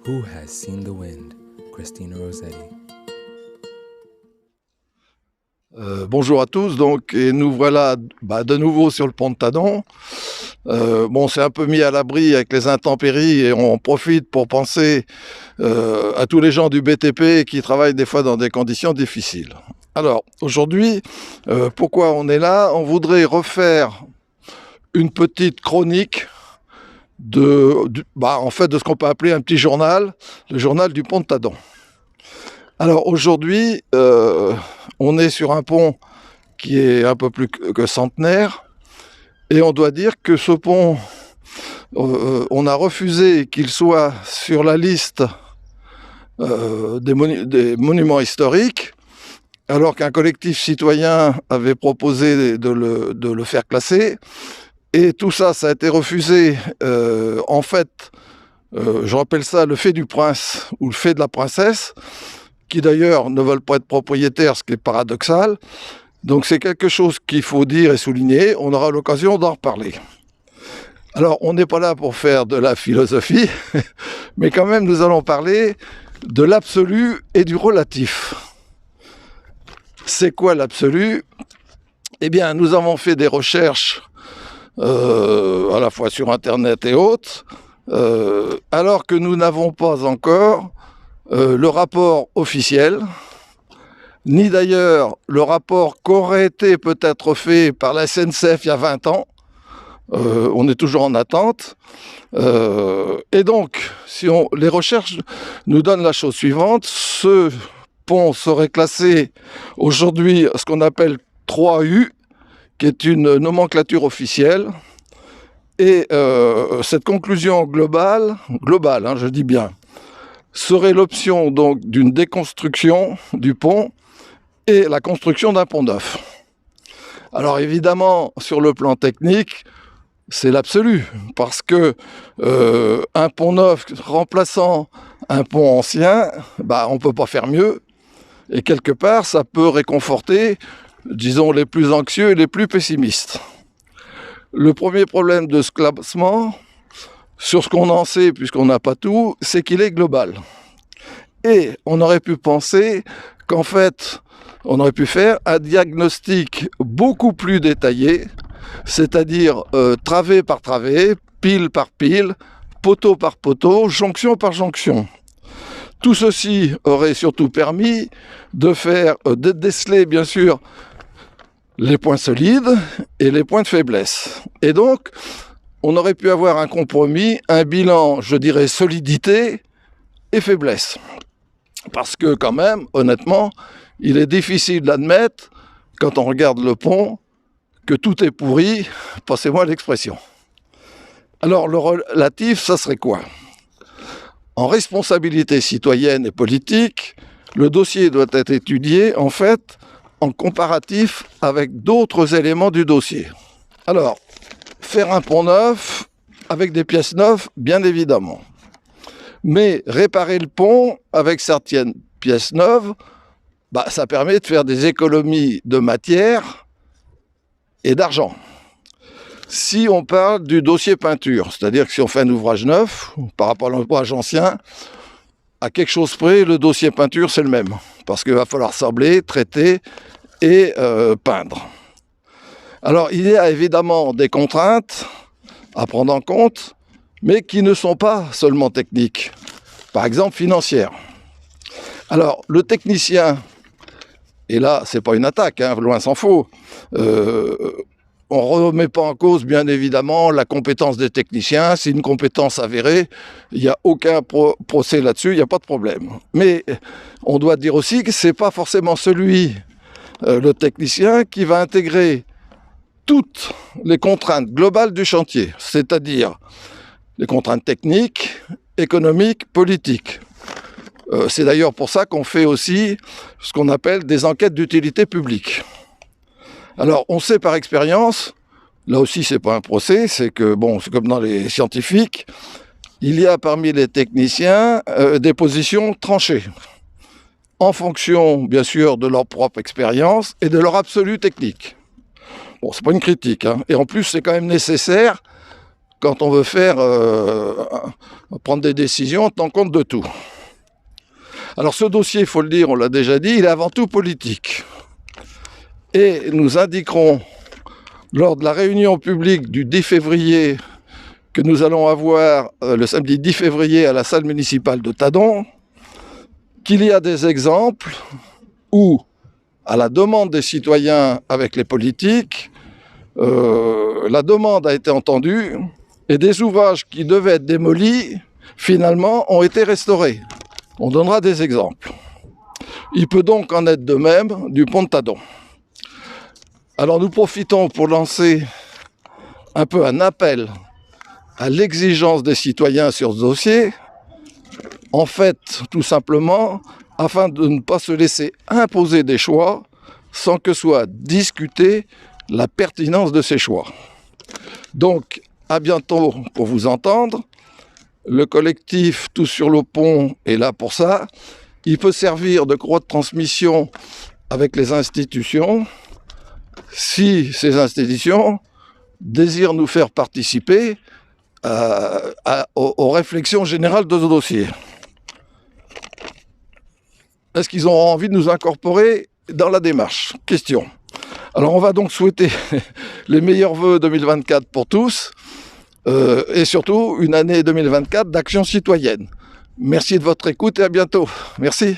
Who has seen the wind? Christina Rossetti. Bonjour à tous, et nous voilà de nouveau sur le pont de Tadon. On s'est un peu mis à l'abri avec les intempéries et on profite pour penser à tous les gens du BTP qui travaillent des fois dans des conditions difficiles. Alors aujourd'hui, pourquoi on est là? On voudrait refaire une petite chronique de ce qu'on peut appeler un petit journal, le journal du pont de Tadon. Alors aujourd'hui, on est sur un pont qui est un peu plus que centenaire, et on doit dire que ce pont, on a refusé qu'il soit sur la liste des monuments historiques, alors qu'un collectif citoyen avait proposé de le faire classer, et tout ça, ça a été refusé. En fait, je rappelle ça le fait du prince ou le fait de la princesse, qui d'ailleurs ne veulent pas être propriétaires, ce qui est paradoxal. Donc c'est quelque chose qu'il faut dire et souligner, on aura l'occasion d'en reparler. Alors on n'est pas là pour faire de la philosophie, mais quand même nous allons parler de l'absolu et du relatif. C'est quoi l'absolu? Eh bien nous avons fait des recherches à la fois sur internet et autres, alors que nous n'avons pas encore le rapport officiel, ni d'ailleurs le rapport qu'aurait été peut-être fait par la SNCF il y a 20 ans. On est toujours en attente. Et donc, les recherches nous donnent la chose suivante. Ce pont serait classé aujourd'hui ce qu'on appelle 3U, qui est une nomenclature officielle. Et cette conclusion globale, je dis bien, serait l'option donc d'une déconstruction du pont et la construction d'un pont neuf. Alors évidemment, sur le plan technique, c'est l'absolu, parce que un pont neuf remplaçant un pont ancien, on ne peut pas faire mieux, et quelque part, ça peut réconforter, disons, les plus anxieux et les plus pessimistes. Le premier problème de ce classement, sur ce qu'on en sait, puisqu'on n'a pas tout, c'est qu'il est global. Et on aurait pu penser qu'en fait, on aurait pu faire un diagnostic beaucoup plus détaillé, c'est-à-dire travée par travée, pile par pile, poteau par poteau, jonction par jonction. Tout ceci aurait surtout permis de déceler, bien sûr, les points solides et les points de faiblesse. Et donc, on aurait pu avoir un compromis, un bilan, je dirais, solidité et faiblesse. Parce que quand même, honnêtement, il est difficile d'admettre, quand on regarde le pont, que tout est pourri, passez-moi l'expression. Alors le relatif, ça serait quoi? En responsabilité citoyenne et politique, le dossier doit être étudié, en fait, en comparatif avec d'autres éléments du dossier. Alors, faire un pont neuf avec des pièces neuves, bien évidemment. Mais réparer le pont avec certaines pièces neuves, ça permet de faire des économies de matière et d'argent. Si on parle du dossier peinture, c'est-à-dire que si on fait un ouvrage neuf, par rapport à l'ouvrage ancien, à quelque chose près, le dossier peinture, c'est le même. Parce qu'il va falloir sabler, traiter et peindre. Alors, il y a évidemment des contraintes à prendre en compte, mais qui ne sont pas seulement techniques, par exemple financières. Alors, le technicien, et là, c'est pas une attaque, loin s'en faut, on ne remet pas en cause, bien évidemment, la compétence des techniciens, c'est une compétence avérée, il n'y a aucun procès là-dessus, il n'y a pas de problème. Mais on doit dire aussi que ce n'est pas forcément le technicien, qui va intégrer toutes les contraintes globales du chantier, c'est-à-dire les contraintes techniques, économiques, politiques. C'est d'ailleurs pour ça qu'on fait aussi ce qu'on appelle des enquêtes d'utilité publique. Alors, on sait par expérience, là aussi c'est pas un procès, c'est que, c'est comme dans les scientifiques, il y a parmi les techniciens des positions tranchées, en fonction, bien sûr, de leur propre expérience et de leur absolue technique. Bon, c'est pas une critique, Et en plus, c'est quand même nécessaire quand on veut prendre des décisions en tenant compte de tout. Alors ce dossier, il faut le dire, on l'a déjà dit, il est avant tout politique. Et nous indiquerons, lors de la réunion publique du 10 février, que nous allons avoir le samedi 10 février à la salle municipale de Tadon, qu'il y a des exemples où, à la demande des citoyens avec les politiques, la demande a été entendue et des ouvrages qui devaient être démolis, finalement, ont été restaurés. On donnera des exemples. Il peut donc en être de même du pont de Tadon. Alors nous profitons pour lancer un peu un appel à l'exigence des citoyens sur ce dossier, en fait, tout simplement, afin de ne pas se laisser imposer des choix sans que soit discutée la pertinence de ces choix. Donc, à bientôt pour vous entendre. Le collectif Tous sur le pont est là pour ça. Il peut servir de croix de transmission avec les institutions, si ces institutions désirent nous faire participer aux réflexions générales de ce dossier. Est-ce qu'ils auront envie de nous incorporer dans la démarche? Question. Alors on va donc souhaiter les meilleurs vœux 2024 pour tous et surtout une année 2024 d'action citoyenne. Merci de votre écoute et à bientôt. Merci.